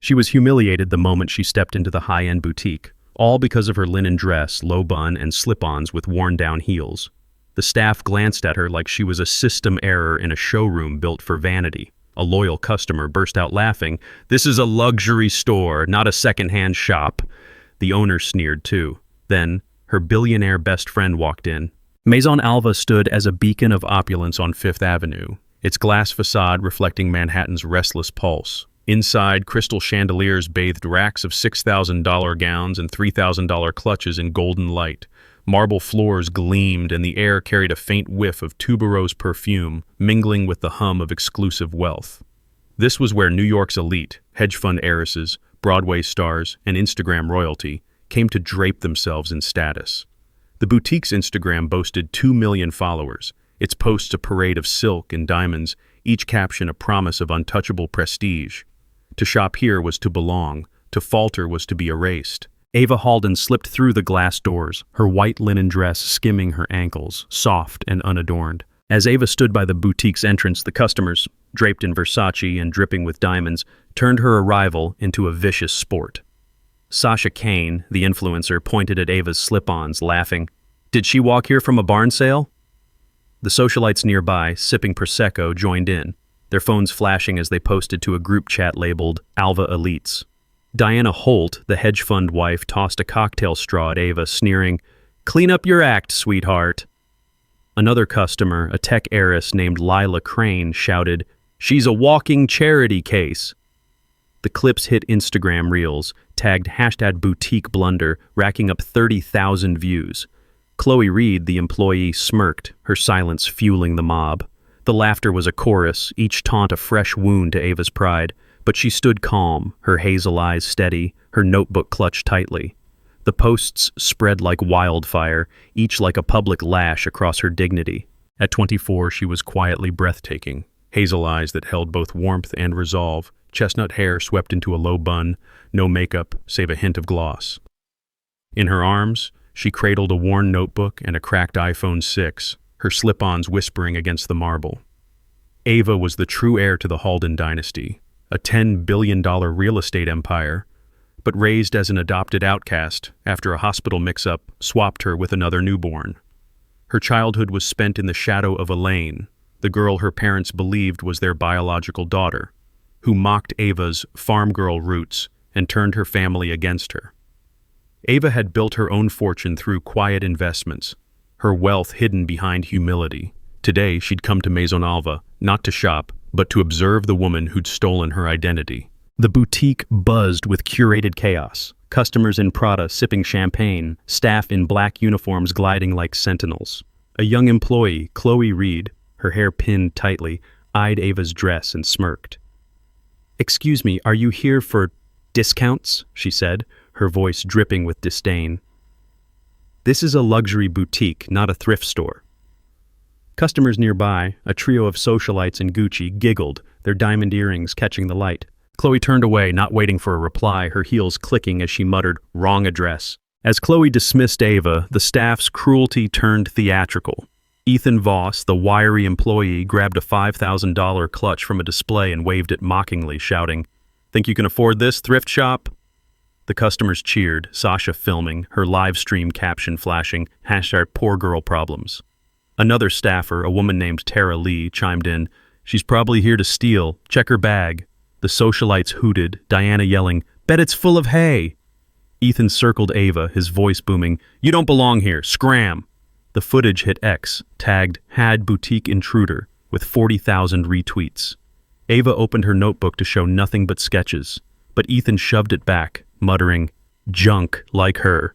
She was humiliated the moment she stepped into the high-end boutique, all because of her linen dress, low bun, and slip-ons with worn-down heels. The staff glanced at her like she was a system error in a showroom built for vanity. A loyal customer burst out laughing. "This is a luxury store, not a second-hand shop." The owner sneered too. Then, her billionaire best friend walked in. Maison Alva stood as a beacon of opulence on Fifth Avenue, its glass facade reflecting Manhattan's restless pulse. Inside, crystal chandeliers bathed racks of $6,000 gowns and $3,000 clutches in golden light. Marble floors gleamed, and the air carried a faint whiff of tuberose perfume, mingling with the hum of exclusive wealth. This was where New York's elite, hedge fund heiresses, Broadway stars, and Instagram royalty came to drape themselves in status. The boutique's Instagram boasted 2 million followers, its posts a parade of silk and diamonds, each caption a promise of untouchable prestige. To shop here was to belong, to falter was to be erased. Ava Halden slipped through the glass doors, her white linen dress skimming her ankles, soft and unadorned. As Ava stood by the boutique's entrance, the customers, draped in Versace and dripping with diamonds, turned her arrival into a vicious sport. Sasha Cain, the influencer, pointed at Ava's slip-ons, laughing. "Did she walk here from a barn sale?" The socialites nearby, sipping Prosecco, joined in, their phones flashing as they posted to a group chat labeled Alva Elites. Diana Holt, the hedge fund wife, tossed a cocktail straw at Ava, sneering, "Clean up your act, sweetheart." Another customer, a tech heiress named Lila Crane, shouted, "She's a walking charity case." The clips hit Instagram Reels, tagged #BoutiqueBlunder, racking up 30,000 views. Chloe Reed, the employee, smirked, her silence fueling the mob. The laughter was a chorus, each taunt a fresh wound to Ava's pride, but she stood calm, her hazel eyes steady, her notebook clutched tightly. The posts spread like wildfire, each like a public lash across her dignity. At 24, she was quietly breathtaking, hazel eyes that held both warmth and resolve, chestnut hair swept into a low bun, no makeup save a hint of gloss. In her arms, she cradled a worn notebook and a cracked iPhone 6, her slip-ons whispering against the marble. Ava was the true heir to the Halden dynasty, a $10 billion real estate empire, but raised as an adopted outcast after a hospital mix-up swapped her with another newborn. Her childhood was spent in the shadow of Elaine, the girl her parents believed was their biological daughter, who mocked Ava's farm girl roots and turned her family against her. Ava had built her own fortune through quiet investments, her wealth hidden behind humility. Today, she'd come to Maison Alva, not to shop, but to observe the woman who'd stolen her identity. The boutique buzzed with curated chaos, customers in Prada sipping champagne, staff in black uniforms gliding like sentinels. A young employee, Chloe Reed, her hair pinned tightly, eyed Ava's dress and smirked. "Excuse me, are you here for discounts?" she said, her voice dripping with disdain. "This is a luxury boutique, not a thrift store." Customers nearby, a trio of socialites in Gucci, giggled, their diamond earrings catching the light. Chloe turned away, not waiting for a reply, her heels clicking as she muttered, "Wrong address." As Chloe dismissed Ava, the staff's cruelty turned theatrical. Ethan Voss, the wiry employee, grabbed a $5,000 clutch from a display and waved it mockingly, shouting, "Think you can afford this, thrift shop?" The customers cheered, Sasha filming, her live stream caption flashing, #PoorGirlProblems. Another staffer, a woman named Tara Lee, chimed in, "She's probably here to steal. Check her bag." The socialites hooted, Diana yelling, "Bet it's full of hay." Ethan circled Ava, his voice booming, "You don't belong here. Scram!" The footage hit X, tagged #BoutiqueIntruder, with 40,000 retweets. Ava opened her notebook to show nothing but sketches, but Ethan shoved it back, muttering, "Junk like her."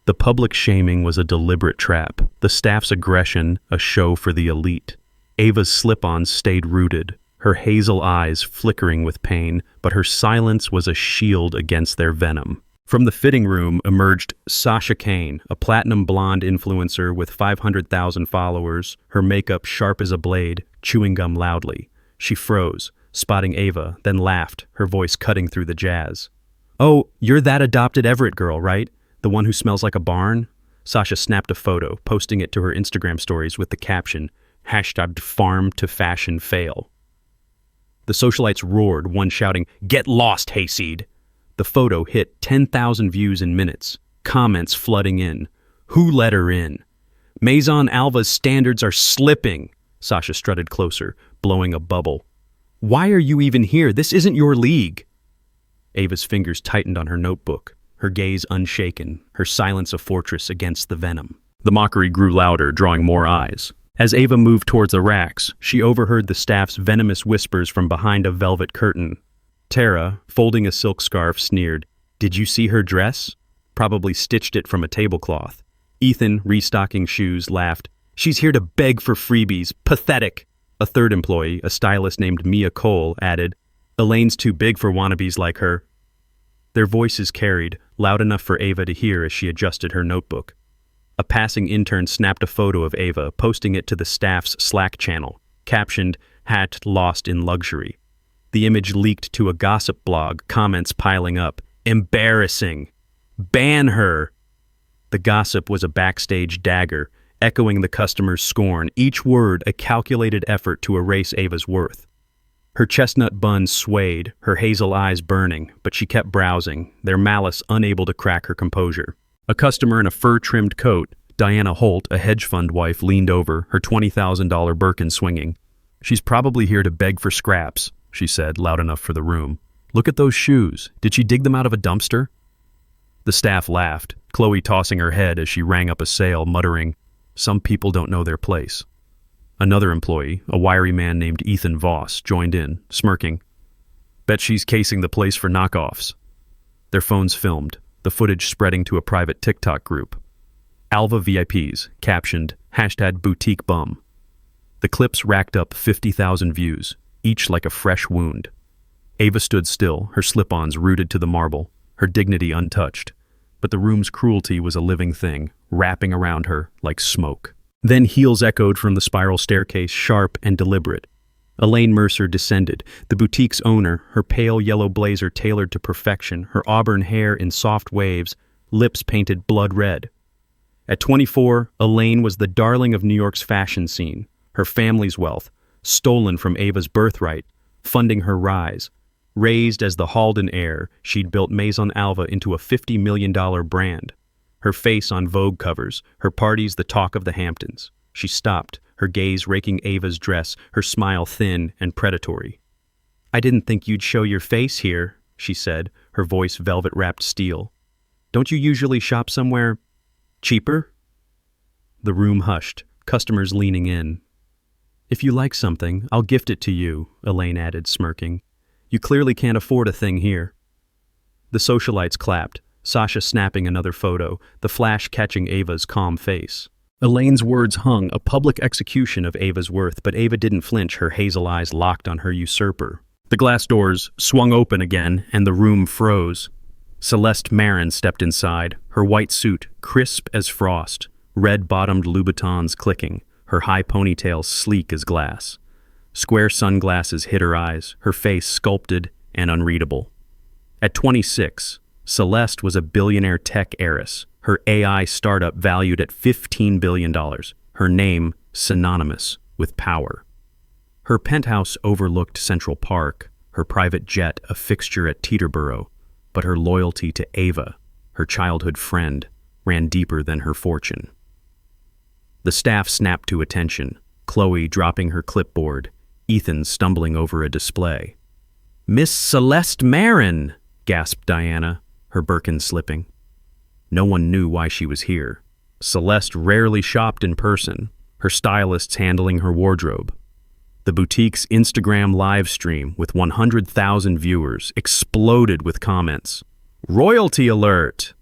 The public shaming was a deliberate trap, the staff's aggression a show for the elite. Ava's slip-ons stayed rooted, her hazel eyes flickering with pain, but her silence was a shield against their venom. From the fitting room emerged Sasha Cain, a platinum blonde influencer with 500,000 followers, her makeup sharp as a blade, chewing gum loudly. She froze, spotting Ava, then laughed, her voice cutting through the jazz. "Oh, you're that adopted Everett girl, right? The one who smells like a barn?" Sasha snapped a photo, posting it to her Instagram stories with the caption, #FarmToFashionFail. The socialites roared, one shouting, "Get lost, hayseed!" The photo hit 10,000 views in minutes, comments flooding in. Who let her in? Maison Alva's standards are slipping. Sasha strutted closer, blowing a bubble. Why are you even here? This isn't your league. Ava's fingers tightened on her notebook, her gaze unshaken, her silence a fortress against the venom. The mockery grew louder, drawing more eyes. As Ava moved towards the racks, she overheard the staff's venomous whispers from behind a velvet curtain. Tara, folding a silk scarf, sneered, "Did you see her dress? Probably stitched it from a tablecloth." Ethan, restocking shoes, laughed, "She's here to beg for freebies. Pathetic." A third employee, a stylist named Mia Cole, added, "Elaine's too big for wannabes like her." Their voices carried, loud enough for Ava to hear as she adjusted her notebook. A passing intern snapped a photo of Ava, posting it to the staff's Slack channel, captioned, "Hat lost in luxury." The image leaked to a gossip blog, comments piling up. "Embarrassing! Ban her!" The gossip was a backstage dagger, echoing the customer's scorn, each word a calculated effort to erase Ava's worth. Her chestnut bun swayed, her hazel eyes burning, but she kept browsing, their malice unable to crack her composure. A customer in a fur-trimmed coat, Diana Holt, a hedge fund wife, leaned over, her $20,000 Birkin swinging. "She's probably here to beg for scraps," she said, loud enough for the room. "Look at those shoes. Did she dig them out of a dumpster?" The staff laughed, Chloe tossing her head as she rang up a sale, muttering, "Some people don't know their place." Another employee, a wiry man named Ethan Voss, joined in, smirking. "Bet she's casing the place for knockoffs." Their phones filmed, the footage spreading to a private TikTok group. Alva VIPs, captioned, #BoutiqueBum. The clips racked up 50,000 views, each like a fresh wound. Ava stood still, her slip-ons rooted to the marble, her dignity untouched. But the room's cruelty was a living thing, wrapping around her like smoke. Then heels echoed from the spiral staircase, sharp and deliberate. Elaine Mercer descended, the boutique's owner, her pale yellow blazer tailored to perfection, her auburn hair in soft waves, lips painted blood red. At 24, Elaine was the darling of New York's fashion scene, her family's wealth, stolen from Ava's birthright, funding her rise. Raised as the Halden heir, she'd built Maison Alva into a $50 million brand. Her face on Vogue covers, her parties the talk of the Hamptons. She stopped, her gaze raking Ava's dress, her smile thin and predatory. "I didn't think you'd show your face here," she said, her voice velvet-wrapped steel. "Don't you usually shop somewhere cheaper?" The room hushed, customers leaning in. "If you like something, I'll gift it to you," Elaine added, smirking. "You clearly can't afford a thing here." The socialites clapped, Sasha snapping another photo, the flash catching Ava's calm face. Elaine's words hung, a public execution of Ava's worth, but Ava didn't flinch, her hazel eyes locked on her usurper. The glass doors swung open again, and the room froze. Celeste Marin stepped inside, her white suit crisp as frost, red-bottomed Louboutins clicking, her high ponytail sleek as glass. Square sunglasses hid her eyes, her face sculpted and unreadable. At 26, Celeste was a billionaire tech heiress, her AI startup valued at $15 billion, her name synonymous with power. Her penthouse overlooked Central Park, her private jet a fixture at Teterboro, but her loyalty to Ava, her childhood friend, ran deeper than her fortune. The staff snapped to attention, Chloe dropping her clipboard, Ethan stumbling over a display. "Miss Celeste Marin!" gasped Diana, her Birkin slipping. No one knew why she was here. Celeste rarely shopped in person, her stylists handling her wardrobe. The boutique's Instagram live stream, with 100,000 viewers, exploded with comments. "Royalty alert!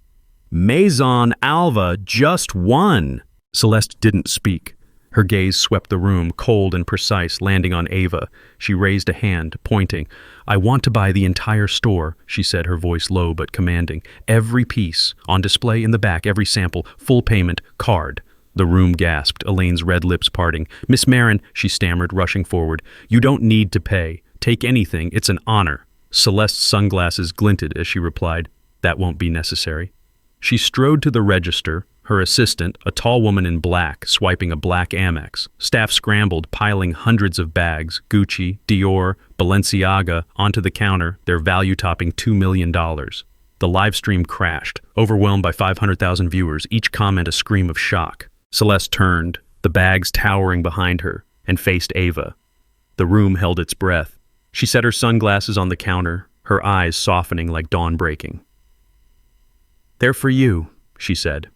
Maison Alva just won!" Celeste didn't speak. Her gaze swept the room, cold and precise, landing on Ava. She raised a hand, pointing. "I want to buy the entire store," she said, her voice low but commanding. "Every piece, on display in the back, every sample, full payment, card." The room gasped, Elaine's red lips parting. "Miss Marin," she stammered, rushing forward. "You don't need to pay. Take anything, it's an honor." Celeste's sunglasses glinted as she replied, "That won't be necessary." She strode to the register, Her assistant, a tall woman in black, swiping a black Amex. Staff scrambled, piling hundreds of bags, Gucci, Dior, Balenciaga, onto the counter, their value topping $2 million. The live stream crashed, overwhelmed by 500,000 viewers, each comment a scream of shock. Celeste turned, the bags towering behind her, and faced Ava. The room held its breath. She set her sunglasses on the counter, her eyes softening like dawn breaking. "They're for you," she said.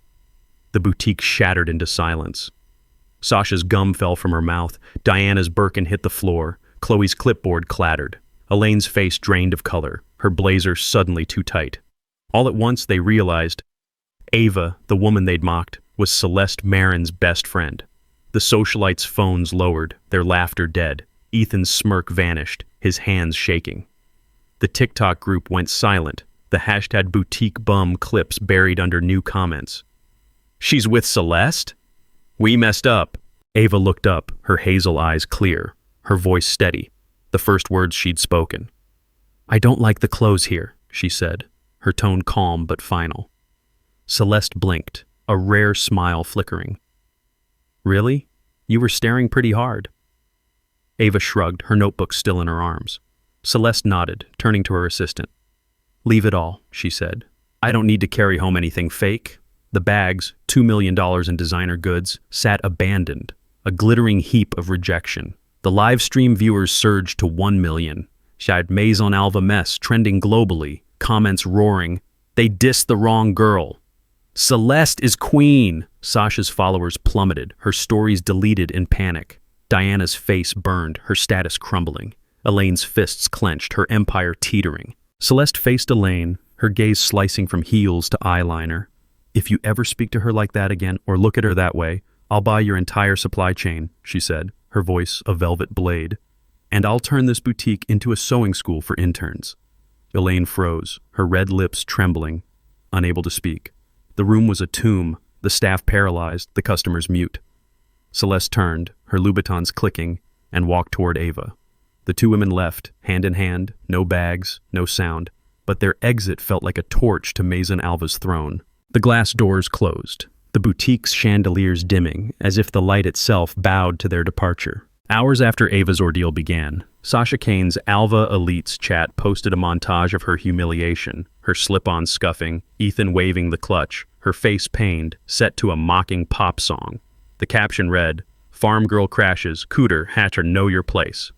The boutique shattered into silence. Sasha's gum fell from her mouth. Diana's Birkin hit the floor. Chloe's clipboard clattered. Elaine's face drained of color, her blazer suddenly too tight. All at once they realized Ava, the woman they'd mocked, was Celeste Marin's best friend. The socialites' phones lowered, their laughter dead. Ethan's smirk vanished, his hands shaking. The TikTok group went silent, the hashtag boutique bum clips buried under new comments. "She's with Celeste? We messed up." Ava looked up, her hazel eyes clear, her voice steady, the first words she'd spoken. "I don't like the clothes here," she said, her tone calm but final. Celeste blinked, a rare smile flickering. "Really? You were staring pretty hard." Ava shrugged, her notebook still in her arms. Celeste nodded, turning to her assistant. "Leave it all," she said. "I don't need to carry home anything fake." The bags, $2 million in designer goods, sat abandoned, a glittering heap of rejection. The live stream viewers surged to 1 million. Shad Maison Alva mess trending globally, comments roaring. "They dissed the wrong girl." "Celeste is queen!" Sasha's followers plummeted, her stories deleted in panic. Diana's face burned, her status crumbling. Elaine's fists clenched, her empire teetering. Celeste faced Elaine, her gaze slicing from heels to eyeliner. "If you ever speak to her like that again, or look at her that way, I'll buy your entire supply chain," she said, her voice a velvet blade. "And I'll turn this boutique into a sewing school for interns." Elaine froze, her red lips trembling, unable to speak. The room was a tomb, the staff paralyzed, the customers mute. Celeste turned, her Louboutins clicking, and walked toward Ava. The two women left, hand in hand, no bags, no sound, but their exit felt like a torch to Maison Alva's throne. The glass doors closed, the boutique's chandeliers dimming, as if the light itself bowed to their departure. Hours after Ava's ordeal began, Sasha Kane's Alva Elites chat posted a montage of her humiliation, her slip-on scuffing, Ethan waving the clutch, her face pained, set to a mocking pop song. The caption read, "Farm girl crashes, cooter, hatcher, know your place."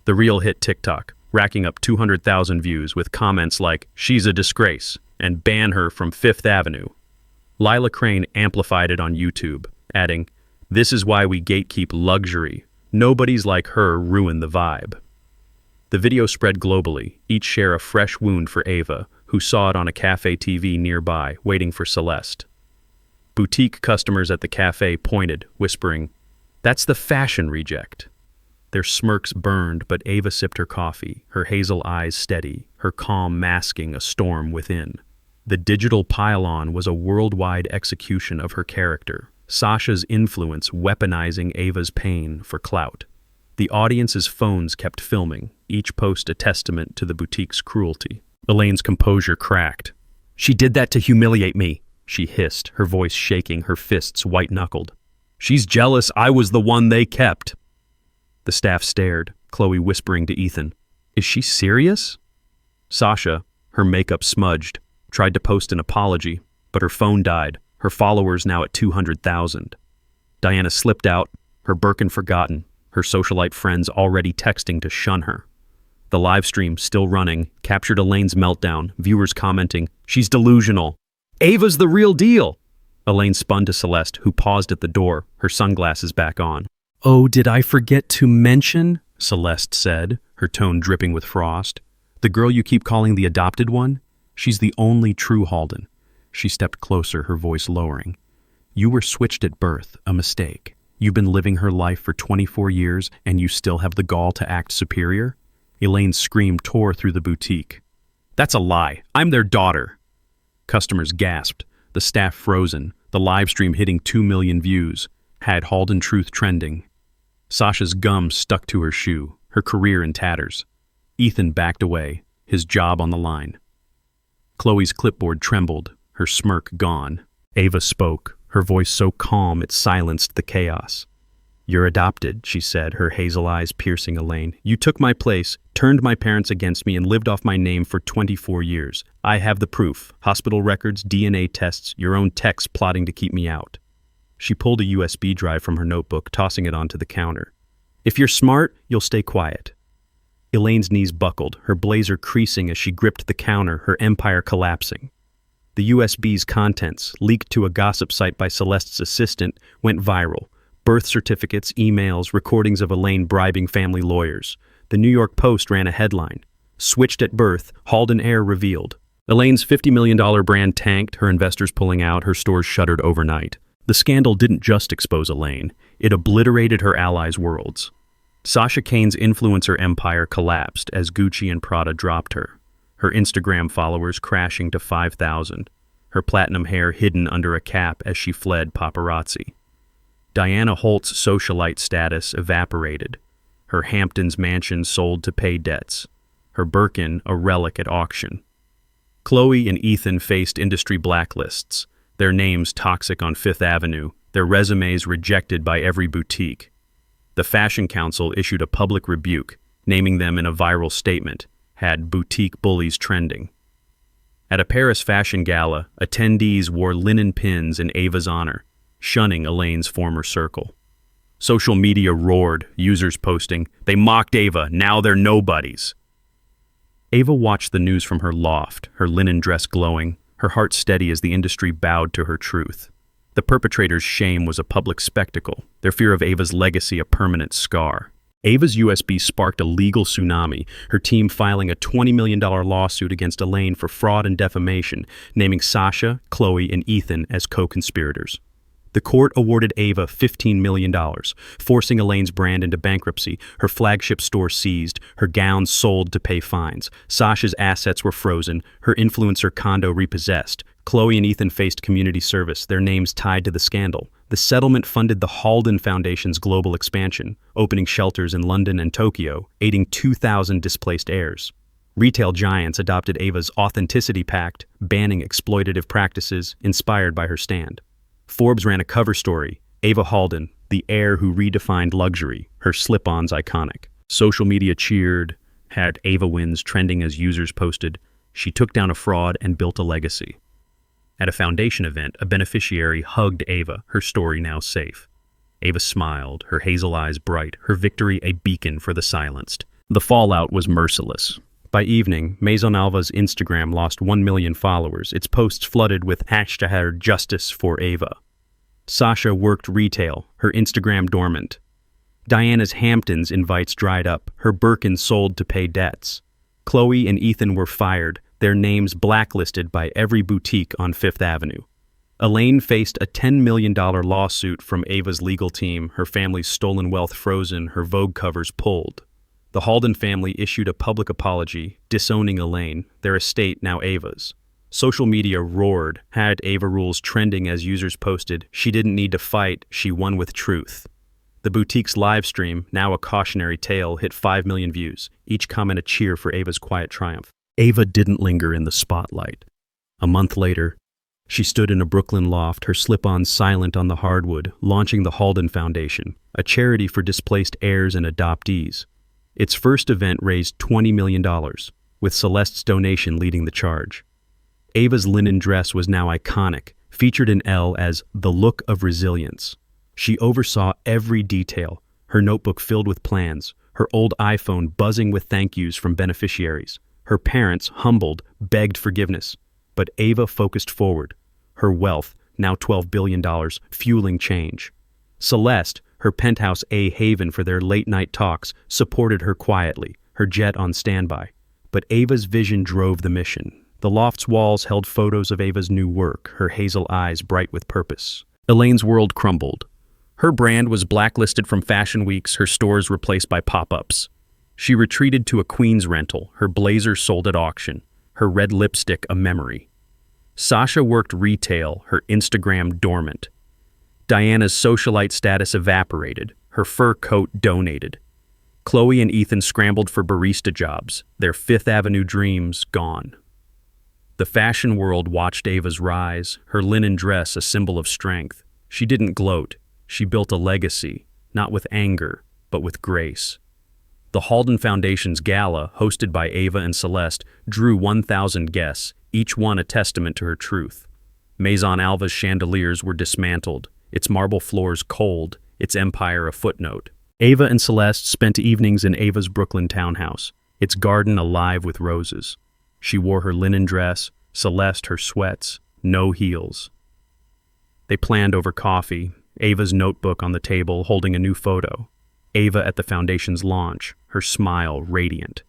The reel hit TikTok, racking up 200,000 views with comments like, "She's a disgrace," and "ban her from Fifth Avenue." Lila Crane amplified it on YouTube, adding, "This is why we gatekeep luxury. Nobody's like her ruin the vibe." The video spread globally, each share a fresh wound for Ava, who saw it on a cafe TV nearby, waiting for Celeste. Boutique customers at the cafe pointed, whispering, "That's the fashion reject." Their smirks burned, but Ava sipped her coffee, her hazel eyes steady, her calm masking a storm within. The digital pile-on was a worldwide execution of her character, Sasha's influence weaponizing Ava's pain for clout. The audience's phones kept filming, each post a testament to the boutique's cruelty. Elaine's composure cracked. "She did that to humiliate me," she hissed, her voice shaking, her fists white-knuckled. "She's jealous I was the one they kept." The staff stared, Chloe whispering to Ethan, "Is she serious?" Sasha, her makeup smudged, tried to post an apology, but her phone died, her followers now at 200,000. Diana slipped out, her Birkin forgotten, her socialite friends already texting to shun her. The live stream, still running, captured Elaine's meltdown, viewers commenting, "She's delusional. Ava's the real deal." Elaine spun to Celeste, who paused at the door, her sunglasses back on. "Oh, did I forget to mention?" Celeste said, her tone dripping with frost. "The girl you keep calling the adopted one? She's the only true Halden." She stepped closer, her voice lowering. "You were switched at birth, a mistake. You've been living her life for 24 years, and you still have the gall to act superior?" Elaine's scream tore through the boutique. "That's a lie. I'm their daughter." Customers gasped, the staff frozen, the live stream hitting 2 million views, had Halden truth trending. Sasha's gum stuck to her shoe, her career in tatters. Ethan backed away, his job on the line. Chloe's clipboard trembled, her smirk gone. Ava spoke, her voice so calm it silenced the chaos. "You're adopted," she said, her hazel eyes piercing Elaine. "You took my place, turned my parents against me, and lived off my name for 24 years. I have the proof. Hospital records, DNA tests, your own texts plotting to keep me out." She pulled a USB drive from her notebook, tossing it onto the counter. "If you're smart, you'll stay quiet." Elaine's knees buckled, her blazer creasing as she gripped the counter, her empire collapsing. The USB's contents, leaked to a gossip site by Celeste's assistant, went viral. Birth certificates, emails, recordings of Elaine bribing family lawyers. The New York Post ran a headline. "Switched at birth, Halden heir revealed." Elaine's $50 million brand tanked, her investors pulling out, her stores shuttered overnight. The scandal didn't just expose Elaine, it obliterated her allies' worlds. Sasha Cain's influencer empire collapsed as Gucci and Prada dropped her, her Instagram followers crashing to 5,000, her platinum hair hidden under a cap as she fled paparazzi. Diana Holt's socialite status evaporated, her Hamptons mansion sold to pay debts, her Birkin a relic at auction. Chloe and Ethan faced industry blacklists, their names toxic on Fifth Avenue, their resumes rejected by every boutique. The Fashion Council issued a public rebuke, naming them in a viral statement, had boutique bullies trending. At a Paris fashion gala, attendees wore linen pins in Ava's honor, shunning Elaine's former circle. Social media roared, users posting, "They mocked Ava, now they're nobodies." Ava watched the news from her loft, her linen dress glowing, her heart steady as the industry bowed to her truth. The perpetrator's shame was a public spectacle, their fear of Ava's legacy a permanent scar. Ava's USB sparked a legal tsunami, her team filing a $20 million lawsuit against Elaine for fraud and defamation, naming Sasha, Chloe, and Ethan as co-conspirators. The court awarded Ava $15 million, forcing Elaine's brand into bankruptcy, her flagship store seized, her gowns sold to pay fines. Sasha's assets were frozen, her influencer condo repossessed. Chloe and Ethan faced community service, their names tied to the scandal. The settlement funded the Halden Foundation's global expansion, opening shelters in London and Tokyo, aiding 2,000 displaced heirs. Retail giants adopted Ava's Authenticity Pact, banning exploitative practices inspired by her stand. Forbes ran a cover story, Ava Halden, the heir who redefined luxury, her slip-ons iconic. Social media cheered, had Ava wins trending as users posted, "She took down a fraud and built a legacy." At a foundation event, a beneficiary hugged Ava, her story now safe. Ava smiled, her hazel eyes bright, her victory a beacon for the silenced. The fallout was merciless. By evening, Maison Alva's Instagram lost 1 million followers, its posts flooded with hashtag Justice for Ava. Sasha worked retail, her Instagram dormant. Diana's Hamptons invites dried up, her Birkin sold to pay debts. Chloe and Ethan were fired, their names blacklisted by every boutique on Fifth Avenue. Elaine faced a $10 million lawsuit from Ava's legal team, her family's stolen wealth frozen, her Vogue covers pulled. The Halden family issued a public apology, disowning Elaine, their estate now Ava's. Social media roared, had Ava rules trending as users posted, "She didn't need to fight, she won with truth." The boutique's live stream, now a cautionary tale, hit 5 million views, each comment a cheer for Ava's quiet triumph. Ava didn't linger in the spotlight. A month later, she stood in a Brooklyn loft, her slip-ons silent on the hardwood, launching the Halden Foundation, a charity for displaced heirs and adoptees. Its first event raised $20 million, with Celeste's donation leading the charge. Ava's linen dress was now iconic, featured in Elle as the look of resilience. She oversaw every detail, her notebook filled with plans, her old iPhone buzzing with thank yous from beneficiaries. Her parents, humbled, begged forgiveness. But Ava focused forward, her wealth, now $12 billion, fueling change. Celeste, her penthouse a haven for their late-night talks, supported her quietly, her jet on standby. But Ava's vision drove the mission. The loft's walls held photos of Ava's new work, her hazel eyes bright with purpose. Elaine's world crumbled. Her brand was blacklisted from fashion weeks, her stores replaced by pop-ups. She retreated to a Queens rental, her blazer sold at auction, her red lipstick a memory. Sasha worked retail, her Instagram dormant. Diana's socialite status evaporated, her fur coat donated. Chloe and Ethan scrambled for barista jobs, their Fifth Avenue dreams gone. The fashion world watched Ava's rise, her linen dress a symbol of strength, She didn't gloat. She built a legacy, not with anger, but with grace. The Halden Foundation's gala, hosted by Ava and Celeste, drew 1,000 guests, each one a testament to her truth. Maison Alva's chandeliers were dismantled, its marble floors cold, its empire a footnote. Ava and Celeste spent evenings in Ava's Brooklyn townhouse, its garden alive with roses. She wore her linen dress, Celeste her sweats, no heels. They planned over coffee, Ava's notebook on the table holding a new photo. Ava at the foundation's launch, her smile radiant.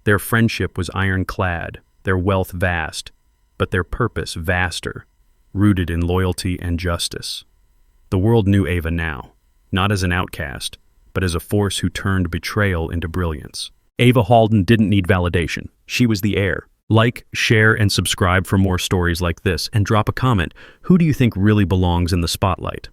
Their friendship was ironclad, their wealth vast, but their purpose vaster, rooted in loyalty and justice. The world knew Ava now, not as an outcast, but as a force who turned betrayal into brilliance. Ava Halden didn't need validation. She was the heir. Like, share, and subscribe for more stories like this, and drop a comment. Who do you think really belongs in the spotlight?